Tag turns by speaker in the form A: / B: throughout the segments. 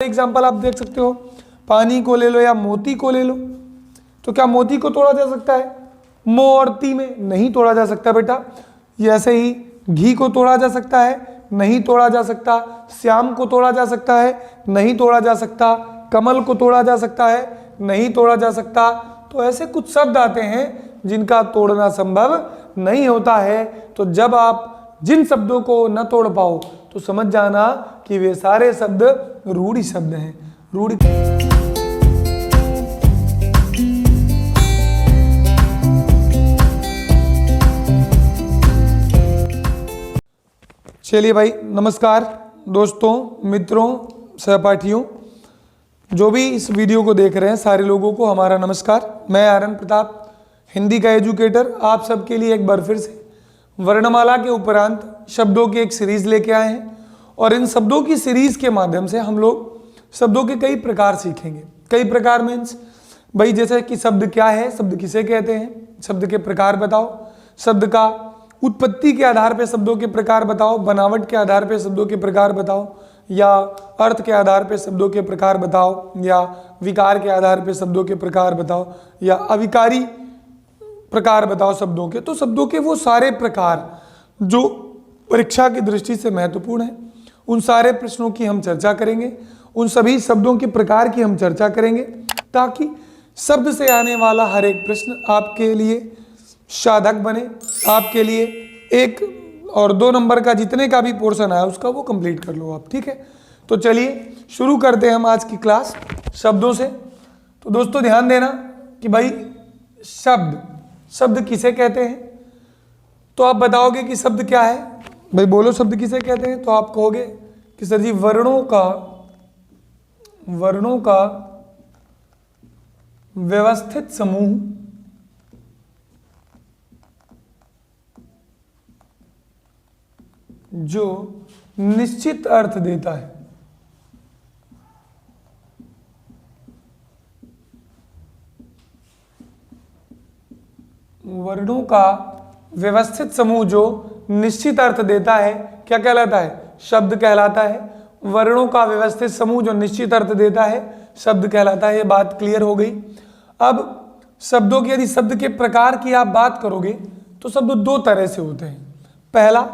A: Example आप देख सकते हो, पानी को ले लो या मोती को ले लो। तो क्या मोती को तोड़ा जा सकता है? मो और ती में नहीं तोड़ा जा सकता बेटा। ऐसे ही घी को तोड़ा जा सकता है? नहीं तोड़ा जा सकता। श्याम को तोड़ा जा सकता है? नहीं तोड़ा जा सकता। कमल को तोड़ा जा सकता है? नहीं तोड़ा जा सकता। तो ऐसे कुछ शब्द आते हैं जिनका तोड़ना संभव नहीं होता है। तो जब आप जिन शब्दों को न तोड़ पाओ तो समझ जाना कि वे सारे शब्द रूढ़ि शब्द हैं। रूढ़ि। चलिए भाई, नमस्कार दोस्तों, मित्रों, सहपाठियों, जो भी इस वीडियो को देख रहे हैं सारे लोगों को हमारा नमस्कार। मैं आर्यन प्रताप, हिंदी का एजुकेटर, आप सबके लिए एक बार फिर से वर्णमाला के उपरांत शब्दों की एक सीरीज लेके आए हैं। और इन शब्दों की सीरीज के माध्यम से हम लोग शब्दों के कई प्रकार सीखेंगे। कई प्रकार मीन्स भाई, जैसे कि शब्द क्या है, शब्द किसे कहते हैं, शब्द के प्रकार बताओ, शब्द का उत्पत्ति के आधार पर शब्दों के प्रकार बताओ, बनावट के आधार पर शब्दों के प्रकार बताओ, या अर्थ के आधार पर शब्दों के प्रकार बताओ, या विकार के आधार पर शब्दों के प्रकार बताओ, या अविकारी प्रकार बताओ शब्दों के। तो शब्दों के वो सारे प्रकार जो परीक्षा की दृष्टि से महत्वपूर्ण है, उन सारे प्रश्नों की हम चर्चा करेंगे, उन सभी शब्दों के प्रकार की हम चर्चा करेंगे, ताकि शब्द से आने वाला हर एक प्रश्न आपके लिए साधक बने, आपके लिए 1 और 2 नंबर का जितने का भी पोर्शन आया उसका वो कंप्लीट कर लो आप। ठीक है, तो चलिए शुरू करते हैं हम आज की क्लास शब्दों से। तो दोस्तों ध्यान देना कि भाई शब्द किसे कहते हैं। तो आप बताओगे कि शब्द क्या है, भाई बोलो शब्द किसे कहते हैं। तो आप कहोगे कि सर जी वर्णों का व्यवस्थित समूह जो निश्चित अर्थ देता है। वर्णों का व्यवस्थित समूह जो निश्चित अर्थ देता है क्या कहलाता है? शब्द कहलाता है। वर्णों का व्यवस्थित समूह जो निश्चित अर्थ देता है शब्द कहलाता है। ये बात क्लियर हो गई। अब शब्दों की, यदि शब्द के प्रकार की आप बात करोगे तो शब्द 2 तरह से होते हैं। पहला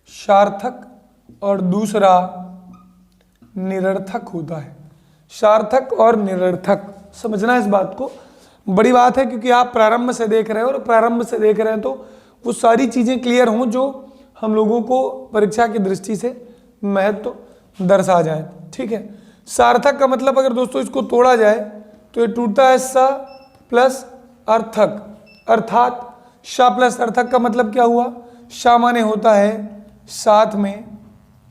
A: सार्थक और दूसरा निरर्थक होता है। सार्थक और निरर्थक, समझना इस बात को, बड़ी बात है, क्योंकि आप प्रारंभ से देख रहे हो और प्रारंभ से देख रहे हैं तो वो सारी चीजें क्लियर हों जो हम लोगों को परीक्षा की दृष्टि से महत्व दर्शा जाए। ठीक है, सार्थक का मतलब अगर दोस्तों इसको तोड़ा जाए तो ये टूटता है सा प्लस अर्थक, अर्थात सा प्लस अर्थक का मतलब क्या हुआ? सामान्य होता है साथ में,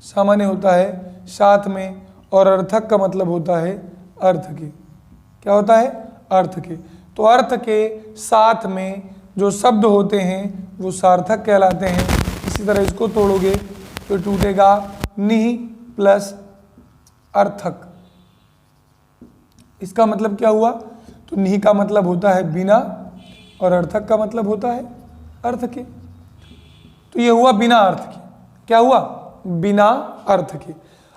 A: सामान्य होता है साथ में, और अर्थक का मतलब होता है अर्थ के। क्या होता है? अर्थ के। तो अर्थ के साथ में जो शब्द होते हैं वो सार्थक कहलाते हैं। इसी तरह इसको तोड़ोगे तो टूटेगा निहि प्लस अर्थक। इसका मतलब क्या हुआ? तो निहि का मतलब होता है बिना और अर्थक का मतलब होता है अर्थ के। तो ये हुआ बिना अर्थ के। क्या हुआ? बिना अर्थ के।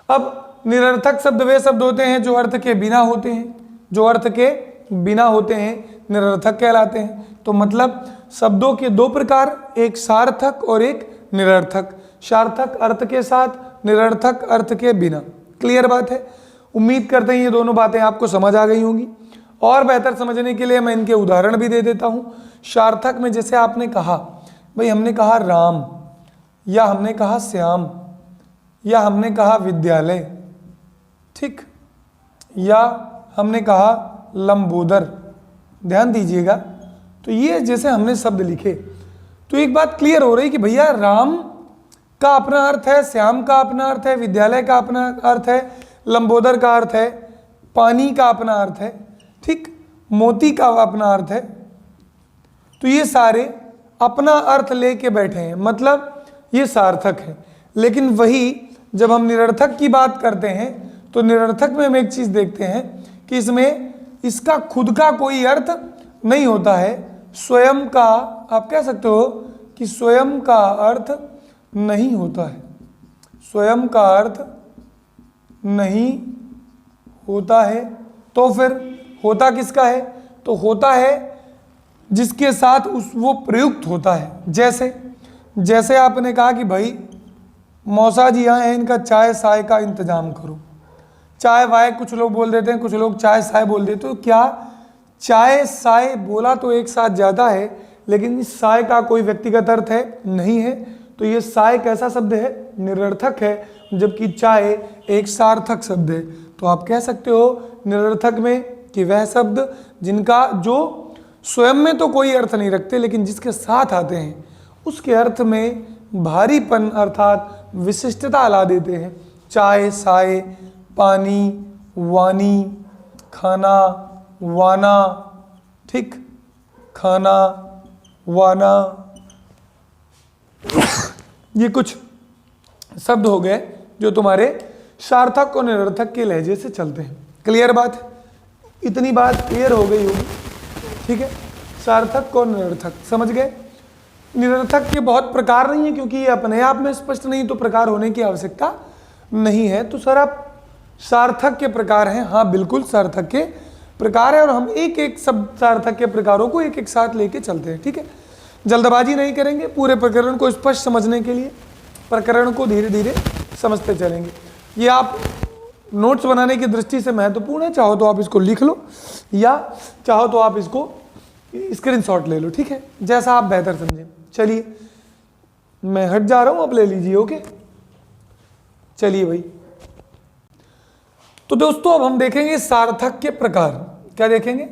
A: अब निरर्थक शब्द वे शब्द होते हैं जो अर्थ के बिना होते हैं, जो अर्थ के बिना होते हैं निरर्थक कहलाते हैं। तो मतलब शब्दों के 2 प्रकार, एक सार्थक और एक निरर्थक। सार्थक अर्थ के साथ, निरर्थक अर्थ के बिना। क्लियर बात है? उम्मीद करते हैं ये दोनों बातें आपको समझ आ गई होंगी। और बेहतर समझने के लिए मैं इनके उदाहरण भी दे देता हूँ। सार्थक में जैसे आपने कहा, भाई हमने कहा राम, या हमने कहा श्याम, या हमने कहा विद्यालय, ठीक, या हमने कहा लंबोदर। ध्यान दीजिएगा, तो ये जैसे हमने शब्द लिखे तो एक बात क्लियर हो रही कि भैया राम का अपना अर्थ है, श्याम का अपना अर्थ है, विद्यालय का अपना अर्थ है, लंबोदर का अर्थ है, पानी का अपना अर्थ है, ठीक, मोती का अपना अर्थ है। तो ये सारे अपना अर्थ लेके बैठे हैं, मतलब ये सार्थक है। लेकिन वही जब हम निरर्थक की बात करते हैं तो निरर्थक में हम एक चीज देखते हैं कि इसमें इसका खुद का कोई अर्थ नहीं होता है। स्वयं का, आप कह सकते हो कि स्वयं का अर्थ नहीं होता है, स्वयं का अर्थ नहीं होता है। तो फिर होता किसका है? तो होता है जिसके साथ वो प्रयुक्त होता है। जैसे आपने कहा कि भाई मौसा जी यहाँ हैं, इनका चाय साय का इंतजाम करो। चाय वाय कुछ लोग बोल देते हैं, कुछ लोग चाय साय बोल देते हैं। तो क्या चाय साय बोला तो एक साथ ज़्यादा है, लेकिन इस साय का कोई व्यक्तिगत अर्थ है? नहीं है। तो ये साय कैसा शब्द है? निरर्थक है, जबकि चाय एक सार्थक शब्द है। तो आप कह सकते हो निरर्थक में कि वह शब्द जिनका जो स्वयं में तो कोई अर्थ नहीं रखते, लेकिन जिसके साथ आते हैं उसके अर्थ में भारीपन अर्थात विशिष्टता ला देते हैं। चाय साय, पानी, वानी, खाना, वाना, ठीक, खाना, वाना, ये कुछ शब्द हो गए जो तुम्हारे सार्थक और निरर्थक के लहजे से चलते हैं। क्लियर बात है? इतनी बात क्लियर हो गई होगी, ठीक है। सार्थक और निरर्थक समझ गए। निरर्थक के बहुत प्रकार नहीं है, क्योंकि ये अपने आप में स्पष्ट नहीं, तो प्रकार होने की आवश्यकता नहीं है। तो सर आप सार्थक के प्रकार हैं? हाँ बिल्कुल, सार्थक के प्रकार है, और हम एक एक सब सार्थक के प्रकारों को एक एक साथ लेके चलते हैं, ठीक है। जल्दबाजी नहीं करेंगे, पूरे प्रकरण को स्पष्ट समझने के लिए प्रकरण को धीरे धीरे समझते चलेंगे। ये आप नोट्स बनाने की दृष्टि से महत्वपूर्ण है। चाहो तो आप इसको लिख लो, या चाहो तो आप इसको स्क्रीनशॉट ले लो, ठीक है, जैसा आप बेहतर समझें। चलिए मैं हट जा रहा हूं, आप ले लीजिए। ओके, चलिए भाई। तो दोस्तों अब हम देखेंगे सार्थक के प्रकार। क्या देखेंगे?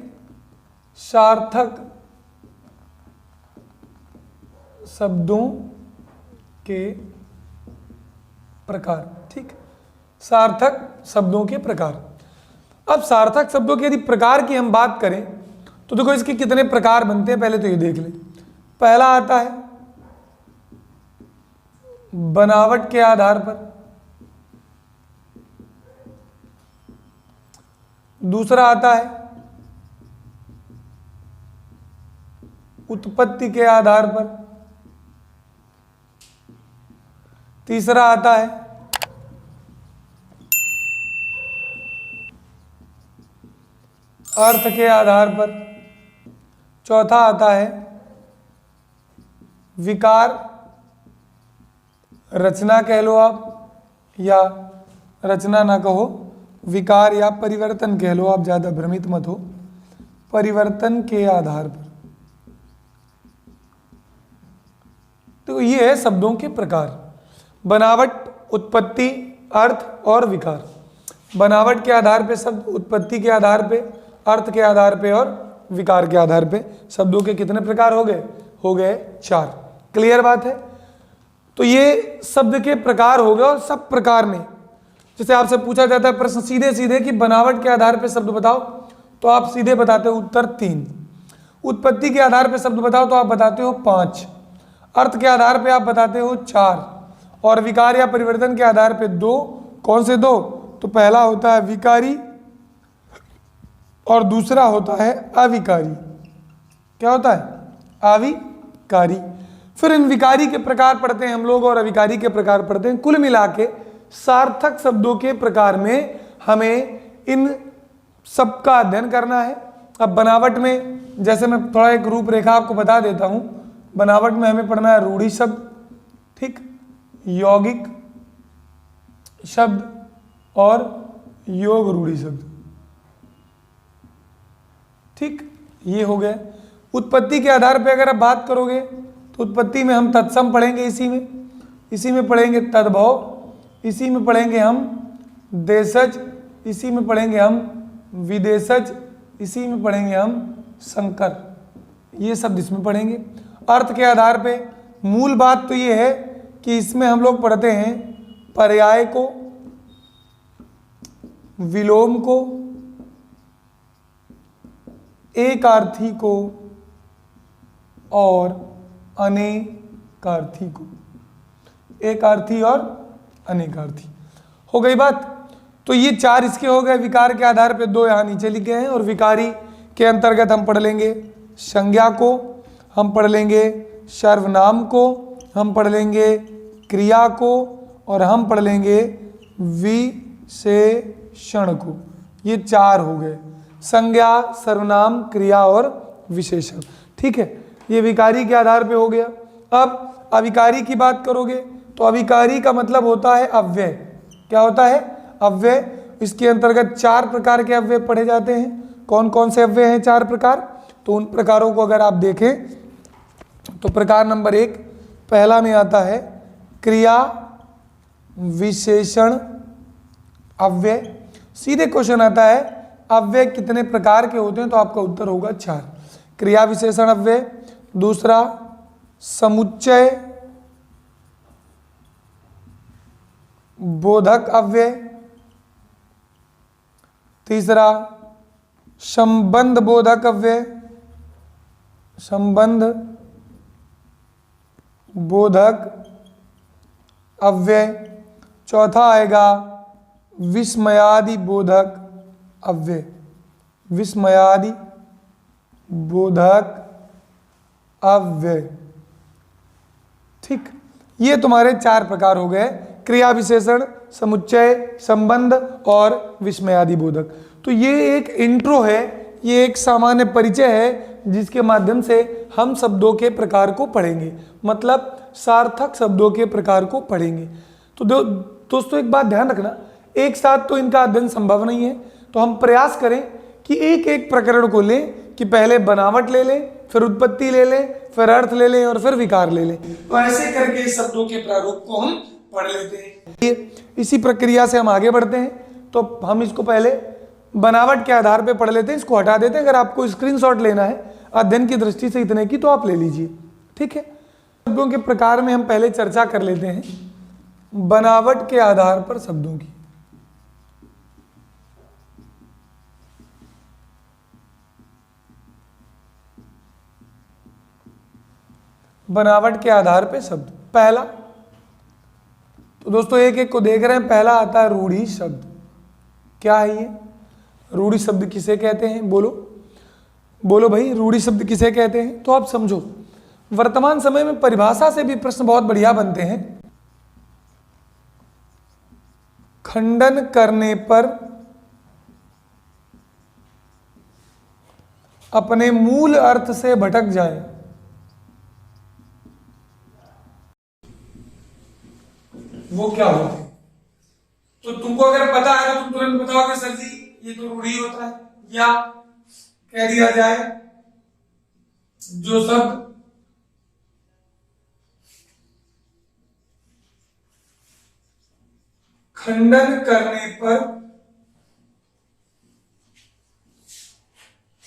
A: सार्थक शब्दों के प्रकार, ठीक। सार्थक शब्दों के प्रकार। अब सार्थक शब्दों के यदि प्रकार की हम बात करें तो देखो इसके कितने प्रकार बनते हैं, पहले तो ये देख लें। पहला आता है बनावट के आधार पर, दूसरा आता है उत्पत्ति के आधार पर, तीसरा आता है अर्थ के आधार पर, चौथा आता है विकार, रचना कह लो आप, या रचना ना कहो, विकार या परिवर्तन कह लो आप, ज़्यादा भ्रमित मत हो, परिवर्तन के आधार पर। तो ये है शब्दों के प्रकार। बनावट, उत्पत्ति, अर्थ और विकार। बनावट के आधार पे शब्द, उत्पत्ति के आधार पे, अर्थ के आधार पे और विकार के आधार पे शब्दों के कितने प्रकार हो गए? हो गए 4। क्लियर बात है? तो ये शब्द के प्रकार हो गए। और सब प्रकार में जैसे आपसे पूछा जाता है प्रश्न सीधे सीधे कि बनावट के आधार पे शब्द बताओ, तो आप सीधे बताते हो उत्तर 3। उत्पत्ति के आधार पे शब्द बताओ तो आप बताते हो 5। अर्थ के आधार पे आप बताते हो 4, और विकार या परिवर्तन के आधार पे 2। कौन से 2? तो पहला होता है विकारी और दूसरा होता है अविकारी। क्या होता है? अविकारी। फिर इन विकारी के प्रकार पढ़ते हैं हम लोग और अविकारी के प्रकार पढ़ते हैं। कुल मिला के सार्थक शब्दों के प्रकार में हमें इन सब का अध्ययन करना है। अब बनावट में जैसे मैं थोड़ा एक रूपरेखा आपको बता देता हूं। बनावट में हमें पढ़ना है रूढ़ि शब्द, ठीक, यौगिक शब्द और योग रूढ़ि शब्द, ठीक, ये हो गए। उत्पत्ति के आधार पे अगर आप बात करोगे तो उत्पत्ति में हम तत्सम पढ़ेंगे, इसी में पढ़ेंगे तद्भव, इसी में पढ़ेंगे हम देशज, इसी में पढ़ेंगे हम विदेशज, इसी में पढ़ेंगे हम संकर। ये शब्द इसमें पढ़ेंगे। अर्थ के आधार पे मूल बात तो ये है कि इसमें हम लोग पढ़ते हैं पर्याय को, विलोम को, एकार्थी को और अनेकार्थी को। एकार्थी और अनेकार्थी हो गई बात। तो ये 4 इसके हो गए। विकार के आधार पे 2 यहाँ नीचे लिखे हैं। और विकारी के अंतर्गत हम पढ़ लेंगे संज्ञा को, हम पढ़ लेंगे सर्वनाम को, हम पढ़ लेंगे क्रिया को, और हम पढ़ लेंगे विशेषण को। ये 4 हो गए, संज्ञा, सर्वनाम, क्रिया और विशेषण। ठीक है, ये विकारी के आधार पे हो गया। अब अविकारी की बात करोगे तो अविकारी का मतलब होता है अव्यय। क्या होता है? अव्यय। इसके अंतर्गत 4 प्रकार के अव्यय पढ़े जाते हैं। कौन कौन से अव्यय हैं? 4 प्रकार। तो उन प्रकारों को अगर आप देखें तो प्रकार नंबर 1 पहला में आता है क्रिया विशेषण अव्यय। सीधे क्वेश्चन आता है अव्यय कितने प्रकार के होते हैं, तो आपका उत्तर होगा 4। क्रिया विशेषण अव्यय। दूसरा समुच्चय बोधक अव्यय। तीसरा संबंध बोधक अव्यय, संबंध बोधक अव्यय। चौथा आएगा विस्मयादि बोधक अव्यय, विस्मयादि बोधक अव्यय। ठीक, ये तुम्हारे 4 प्रकार हो गए, क्रिया विशेषण, समुच्चय, संबंध और विस्मयादि बोधक। तो ये एक इंट्रो है, ये एक सामान्य परिचय है जिसके माध्यम से हम शब्दों के प्रकार को पढ़ेंगे, मतलब सार्थक शब्दों के प्रकार को पढ़ेंगे। तो दोस्तों एक बात ध्यान रखना, एक साथ तो इनका अध्ययन संभव नहीं है, तो हम प्रयास करें कि एक एक प्रकरण को लें, कि पहले बनावट ले लें, फिर उत्पत्ति ले लें, फिर अर्थ ले लें और फिर विकार ले लें। तो ऐसे करके शब्दों के प्रारूप को हम पढ़ लेते हैं। इसी प्रक्रिया से हम आगे बढ़ते हैं। तो हम इसको पहले बनावट के आधार पे पढ़ लेते हैं, इसको हटा देते हैं। अगर आपको स्क्रीनशॉट लेना है अध्ययन की दृष्टि से इतने की, तो आप ले लीजिए। ठीक है, शब्दों के प्रकार में हम पहले चर्चा कर लेते हैं बनावट के आधार पर शब्दों की। बनावट के आधार पे शब्द। पहला, तो दोस्तों एक एक को देख रहे हैं। पहला आता है रूढ़ि शब्द। क्या है ये? रूढ़ि शब्द किसे कहते हैं? बोलो बोलो भाई, रूढ़ि शब्द किसे कहते हैं? तो आप समझो, वर्तमान समय में परिभाषा से भी प्रश्न बहुत बढ़िया बनते हैं। खंडन करने पर अपने मूल अर्थ से भटक जाए, वो क्या होते हैं? तो तुमको अगर पता है तो तुम तुरंत बताओगे सर जी ये तो रूढ़ि होता है, या कह दिया जाए जो शब्द खंडन करने पर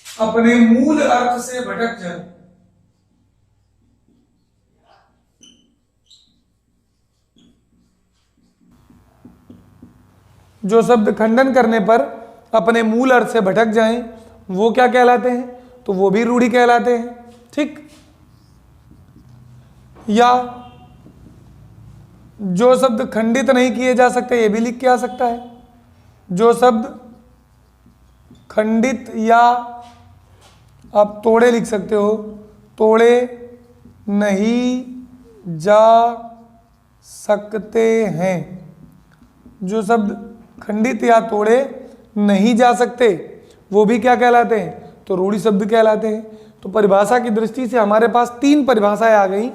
A: अपने मूल अर्थ से भटक जाए। जो शब्द खंडन करने पर अपने मूल अर्थ से भटक जाएं, वो क्या कहलाते हैं? तो वो भी रूढ़ि कहलाते हैं। ठीक, या जो शब्द खंडित नहीं किए जा सकते, ये भी लिख के आ सकता है। जो शब्द खंडित, या आप तोड़े लिख सकते हो, तोड़े नहीं जा सकते हैं। जो शब्द खंडित या तोड़े नहीं जा सकते, वो भी क्या कहलाते हैं? तो रूढ़ि शब्द कहलाते हैं। तो परिभाषा की दृष्टि से हमारे पास 3 परिभाषाएं आ गई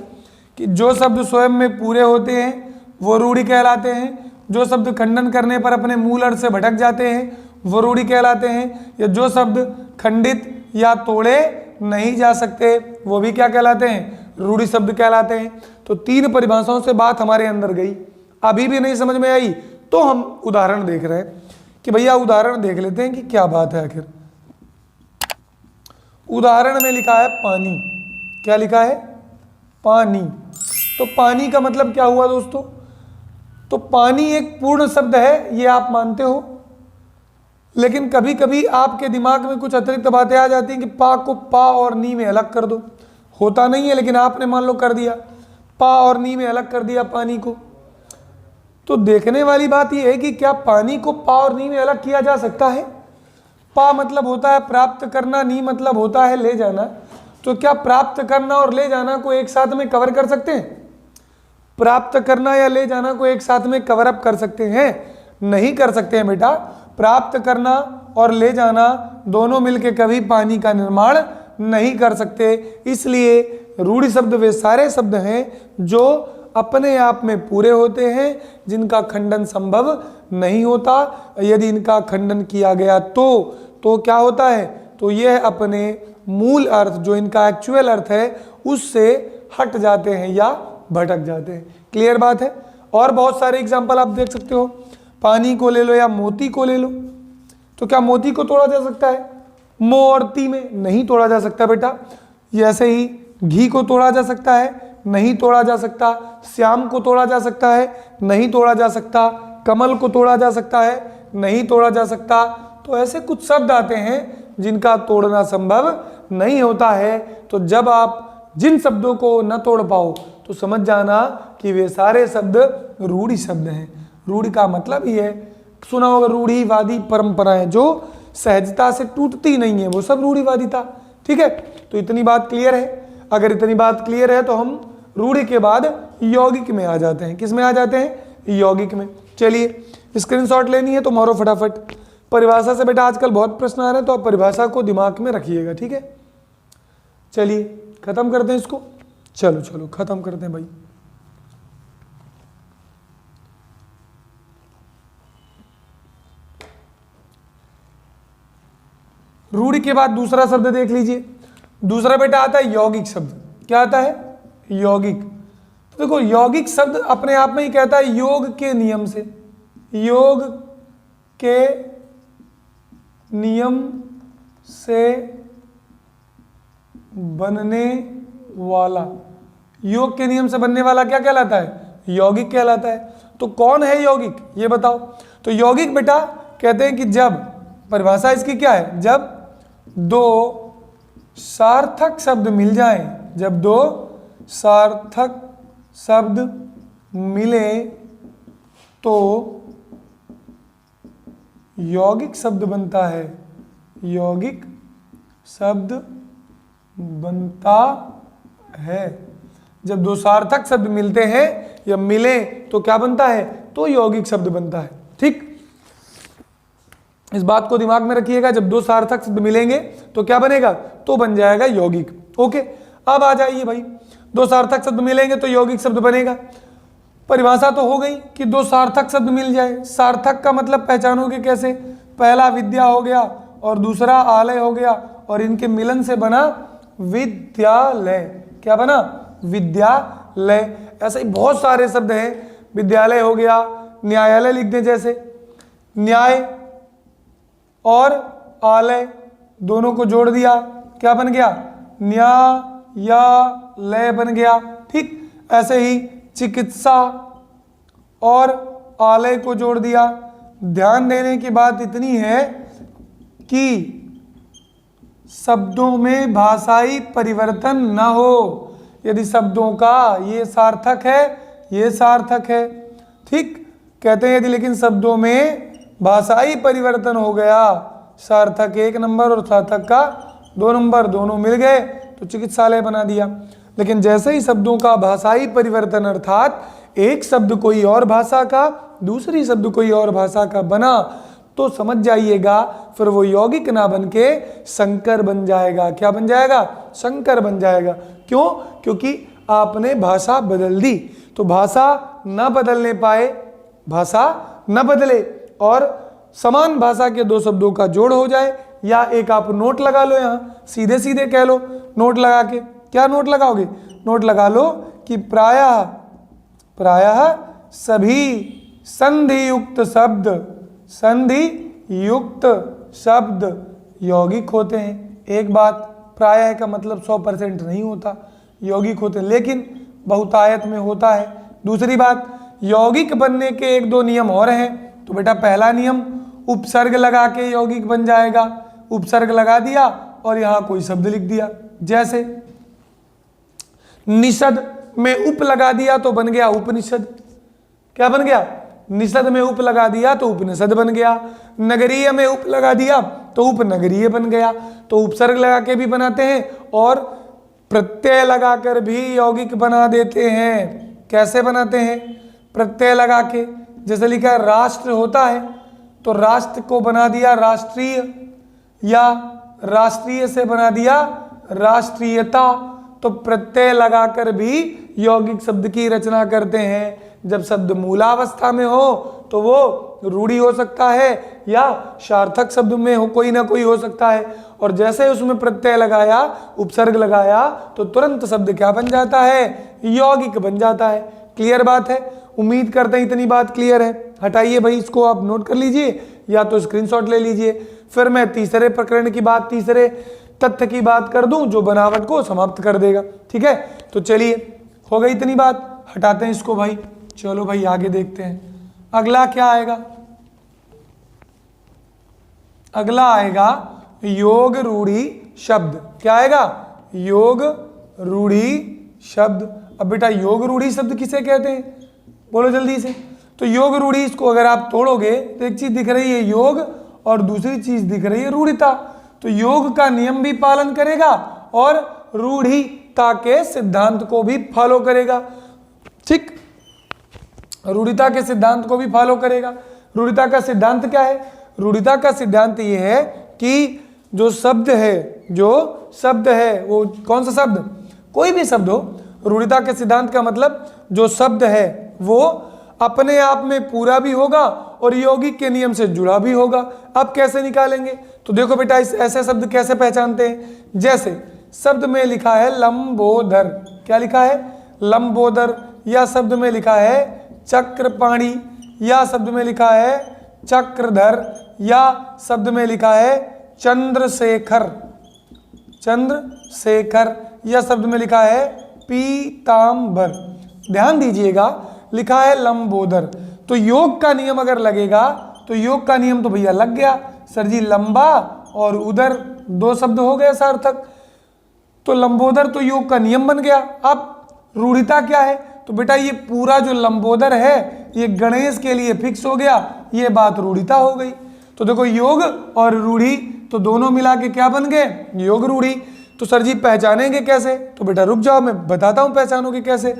A: कि जो शब्द स्वयं में पूरे होते हैं वो रूढ़ि कहलाते हैं, जो शब्द खंडन करने पर अपने मूल अर्थ से भटक जाते हैं वो रूढ़ि कहलाते हैं, या जो शब्द खंडित या तोड़े नहीं जा सकते वो भी क्या कहलाते हैं? रूढ़ि शब्द कहलाते हैं। तो 3 परिभाषाओं से बात हमारे अंदर गई। अभी भी नहीं समझ में आई तो हम उदाहरण देख रहे हैं कि भैया उदाहरण देख लेते हैं कि क्या बात है आखिर। उदाहरण में लिखा है पानी। क्या लिखा है? पानी। तो पानी का मतलब क्या हुआ दोस्तों? तो पानी एक पूर्ण शब्द है, ये आप मानते हो, लेकिन कभी कभी आपके दिमाग में कुछ अतिरिक्त बातें आ जाती हैं कि पा को पा और नी में अलग कर दो। होता नहीं है, लेकिन आपने मान लो कर दिया, पा और नी में अलग कर दिया पानी को। तो देखने वाली बात यह है कि क्या पानी को पा और नी में अलग किया जा सकता है? पा मतलब होता है प्राप्त करना, नी मतलब होता है ले जाना। तो क्या प्राप्त करना और ले जाना को एक साथ में कवर कर सकते हैं? प्राप्त करना या ले जाना को एक साथ में कवर अप कर सकते हैं? नहीं कर सकते हैं बेटा। प्राप्त करना और ले जाना दोनों मिलके कभी पानी का निर्माण नहीं कर सकते। इसलिए रूढ़ि शब्द वे सारे शब्द हैं जो अपने आप में पूरे होते हैं, जिनका खंडन संभव नहीं होता। यदि इनका खंडन किया गया तो क्या होता है, तो यह अपने मूल अर्थ जो इनका एक्चुअल अर्थ है उससे हट जाते हैं या भटक जाते हैं। क्लियर बात है। और बहुत सारे एग्जाम्पल आप देख सकते हो। पानी को ले लो या मोती को ले लो, तो क्या मोती को तोड़ा जा सकता है? मोती में नहीं तोड़ा जा सकता बेटा। ऐसे ही घी को तोड़ा जा सकता है? नहीं तोड़ा जा सकता। श्याम को तोड़ा जा सकता है? नहीं तोड़ा जा सकता। कमल को तोड़ा जा सकता है? नहीं तोड़ा जा सकता। तो ऐसे कुछ शब्द आते हैं जिनका तोड़ना संभव नहीं होता है। तो जब आप जिन शब्दों को न तोड़ पाओ तो समझ जाना कि वे सारे शब्द रूढ़ि शब्द हैं। रूढ़ि का मतलब ही है, सुना होगा, रूढ़िवादी परंपराएं जो सहजता से टूटती नहीं है, वो सब रूढ़िवादिता। ठीक है, तो इतनी बात क्लियर है। अगर इतनी बात क्लियर है तो हम रूढ़ि के बाद यौगिक में आ जाते हैं। किस में आ जाते हैं? यौगिक में। चलिए स्क्रीनशॉट लेनी है तो मारो फटाफट। परिभाषा से बेटा आजकल बहुत प्रश्न आ रहे हैं, तो आप परिभाषा को दिमाग में रखिएगा। ठीक है, चलिए खत्म करते हैं इसको। चलो खत्म करते हैं भाई। रूढ़ि के बाद दूसरा शब्द देख लीजिए। दूसरा बेटा आता है यौगिक शब्द। क्या आता है? यौगिक। तो देखो यौगिक शब्द अपने आप में ही कहता है योग के नियम से, योग के नियम से बनने वाला। योग के नियम से बनने वाला क्या कहलाता है? यौगिक कहलाता है। तो कौन है यौगिक, ये बताओ। तो यौगिक बेटा कहते हैं कि जब, परिभाषा इसकी क्या है, जब दो सार्थक शब्द मिल जाएं, जब दो सार्थक शब्द मिले तो यौगिक शब्द बनता है। यौगिक शब्द बनता है। जब दो सार्थक शब्द मिलते हैं या मिले तो क्या बनता है? तो यौगिक शब्द बनता है। ठीक, इस बात को दिमाग में रखिएगा। जब दो सार्थक शब्द मिलेंगे तो क्या बनेगा? तो बन जाएगा यौगिक। ओके, अब आ जाइए भाई। दो सार्थक शब्द मिलेंगे तो यौगिक शब्द बनेगा। परिभाषा तो हो गई कि दो सार्थक शब्द मिल जाए। सार्थक का मतलब पहचानोगे कैसे? पहला विद्या हो गया और दूसरा आलय हो गया, और इनके मिलन से बना विद्यालय। क्या बना? विद्यालय। ऐसे ही बहुत सारे शब्द हैं। विद्यालय हो गया, न्यायालय लिख दें जैसे, न्याय और आलय दोनों को जोड़ दिया, क्या बन गया? न्यायालय बन गया। ठीक, ऐसे ही चिकित्सा और आलय को जोड़ दिया। ध्यान देने की बात इतनी है कि शब्दों में भाषाई परिवर्तन न हो। यदि शब्दों का ये सार्थक है, ये सार्थक है, ठीक, कहते हैं यदि लेकिन शब्दों में भाषाई परिवर्तन हो गया, सार्थक 1 नंबर और सार्थक का 2 नंबर, दोनों मिल गए तो चिकित्सालय बना दिया। लेकिन जैसे ही शब्दों का भाषाई परिवर्तन अर्थात एक शब्द कोई और भाषा का, दूसरी शब्द कोई और भाषा का बना, तो समझ जाइएगा फिर वो यौगिक ना बन के संकर बन जाएगा। क्या बन जाएगा? संकर बन जाएगा। क्यों? क्योंकि आपने भाषा बदल दी। तो भाषा न बदलने पाए, भाषा न बदले और समान भाषा के दो शब्दों का जोड़ हो जाए, या एक आप नोट लगा लो, यहाँ सीधे सीधे कह लो नोट लगा के। क्या नोट लगाओगे? नोट लगा लो कि प्रायः सभी संधि युक्त शब्द यौगिक होते हैं। एक बात, प्रायः का मतलब 100% नहीं होता, यौगिक होते हैं, लेकिन बहुतायत में होता है। दूसरी बात, यौगिक बनने के 1-2 नियम और हैं। तो बेटा पहला नियम, उपसर्ग लगा के यौगिक बन जाएगा। उपसर्ग लगा दिया और यहाँ कोई शब्द लिख दिया, जैसे निषद में उप लगा दिया तो बन गया उपनिषद। क्या बन गया? निषद में उप लगा दिया तो उपनिषद बन गया। नगरीय में उप लगा दिया तो उपनगरीय बन गया। तो उपसर्ग लगा के भी बनाते हैं और प्रत्यय लगाकर भी यौगिक बना देते हैं। कैसे बनाते हैं? प्रत्यय लगा के, जैसे लिखा है राष्ट्र होता है, तो राष्ट्र को बना दिया राष्ट्रीय, या राष्ट्रीय से बना दिया राष्ट्रीयता। तो प्रत्यय लगाकर भी यौगिक शब्द की रचना करते हैं। जब शब्द मूलावस्था में हो तो वो रूढ़ी हो सकता है या सार्थक शब्द में हो, कोई ना कोई हो सकता है। और जैसे उसमें प्रत्यय लगाया, उपसर्ग लगाया, तो तुरंत शब्द क्या बन जाता है? यौगिक बन जाता है। क्लियर बात है? उम्मीद करते हैं इतनी बात क्लियर है। हटाइए भाई, इसको आप नोट कर लीजिए या तो स्क्रीनशॉट ले लीजिए। फिर मैं तीसरे प्रकरण की बात, तीसरे तथ्य की बात कर दूं जो बनावट को समाप्त कर देगा। ठीक है, तो चलिए, हो गई इतनी बात, हटाते हैं इसको भाई। चलो भाई आगे देखते हैं। अगला क्या आएगा? अगला आएगा योग रूढ़ी शब्द। क्या आएगा? योग रूढ़ी शब्द। अब बेटा योग रूढ़ी शब्द किसे कहते हैं? बोलो जल्दी से। तो योग रूढ़ी, इसको अगर आप तोड़ोगे तो एक चीज दिख रही है योग और दूसरी चीज दिख रही है रूढ़िता। तो योग का नियम भी पालन करेगा और रूढ़िता के सिद्धांत को भी फॉलो करेगा। ठीक, रूढ़िता के सिद्धांत को भी फॉलो करेगा। रूढ़िता का सिद्धांत क्या है? रूढ़िता का सिद्धांत ये है कि जो शब्द है वो कौन सा शब्द, कोई भी शब्द हो, रूढ़िता के सिद्धांत का मतलब जो शब्द है वो अपने आप में पूरा भी होगा और यौगिक के नियम से जुड़ा भी होगा। अब कैसे निकालेंगे? तो देखो बेटा, इस ऐसे शब्द कैसे पहचानते हैं? जैसे शब्द में लिखा है लंबोदर। क्या लिखा है? लंबोदर। या शब्द में लिखा है चक्रपाणी, या शब्द में लिखा है चक्रधर, या शब्द में लिखा है चंद्रशेखर, चंद्रशेखर, या शब्द में लिखा है पीतांबर। ध्यान दीजिएगा, लिखा है लंबोदर। तो योग का नियम अगर लगेगा तो योग का नियम तो भैया लग गया सर जी, लंबा और उदर दो शब्द हो गए सार्थक। तो लंबोदर तो योग का नियम बन गया। अब रूढ़िता क्या है? तो बेटा ये पूरा जो लंबोदर है ये गणेश के लिए फिक्स हो गया, ये बात रूढ़िता हो गई। तो देखो योग और रूढ़ी तो दोनों मिला के क्या बन गए? योग रूढ़ी। तो सर जी पहचानेंगे कैसे? तो बेटा रुक जाओ, मैं बताता हूं पहचानोगे कैसे।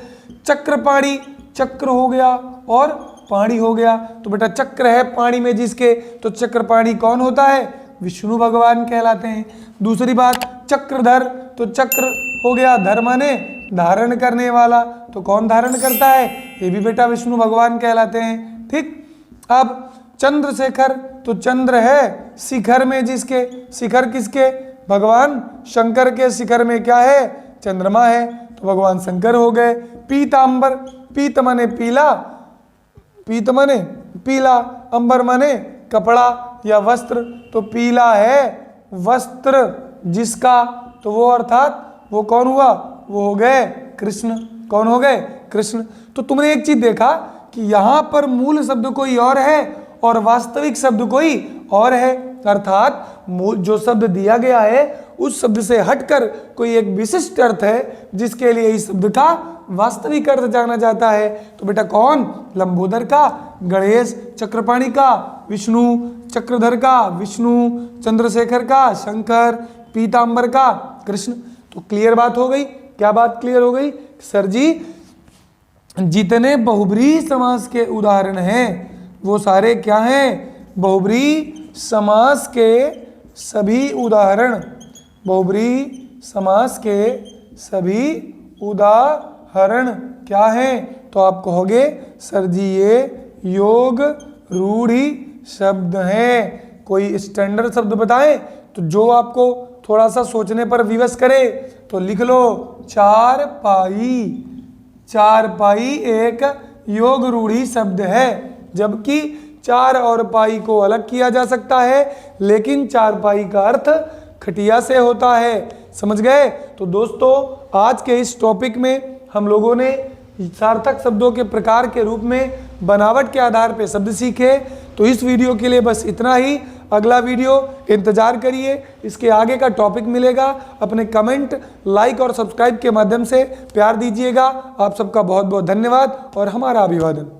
A: चक्रपाणी, चक्र हो गया और पाणी हो गया। तो बेटा चक्र है पाणी में जिसके, तो चक्रपाणी कौन होता है? विष्णु भगवान कहलाते हैं। दूसरी बात चक्रधर, तो चक्र हो गया, धर माने धारण करने वाला, तो कौन धारण करता है? ये भी बेटा विष्णु भगवान कहलाते हैं। ठीक, अब चंद्रशेखर, तो चंद्र है शिखर में जिसके, शिखर किसके? भगवान शंकर के शिखर में क्या है? चंद्रमा है, तो भगवान शंकर हो गए। पीतांबर, पीत माने पीला, पीत माने पीला, अंबर माने कपड़ा या वस्त्र, तो पीला है वस्त्र जिसका, तो वो अर्थात वो कौन हुआ? वो हो गए कृष्ण। कौन हो गए? कृष्ण। तो तुमने एक चीज देखा कि यहां पर मूल शब्द कोई और है और वास्तविक शब्द कोई और है, अर्थात जो शब्द दिया गया है उस शब्द से हटकर कोई एक विशिष्ट अर्थ है जिसके लिए इस शब्द का वास्तविक अर्थ जाना जाता है। तो बेटा कौन? लंबोदर का गणेश, चक्रपाणी का विष्णु, चक्रधर का विष्णु, चंद्रशेखर का शंकर, पीतांबर का कृष्ण। तो क्लियर बात हो गई। क्या बात क्लियर हो गई? सर जी जितने बहुब्रीहि समास के उदाहरण हैं वो सारे क्या हैं? बहुब्रीहि समास के सभी उदाहरण, बहुब्रीहि समास के सभी उदाहरण क्या हैं? तो आप कहोगे सर जी ये योग रूढ़ी शब्द हैं। कोई स्टैंडर्ड शब्द बताएं तो जो आपको थोड़ा सा सोचने पर विवश करे, तो लिख लो चारपाई। चारपाई एक योग रूढ़ी शब्द है, जबकि चार और पाई को अलग किया जा सकता है, लेकिन चारपाई का अर्थ खटिया से होता है। समझ गए? तो दोस्तों आज के इस टॉपिक में हम लोगों ने सार्थक शब्दों के प्रकार के रूप में बनावट के आधार पर शब्द सीखे। तो इस वीडियो के लिए बस इतना ही। अगला वीडियो इंतजार करिए, इसके आगे का टॉपिक मिलेगा। अपने कमेंट, लाइक और सब्सक्राइब के माध्यम से प्यार दीजिएगा। आप सबका बहुत बहुत धन्यवाद और हमारा अभिवादन।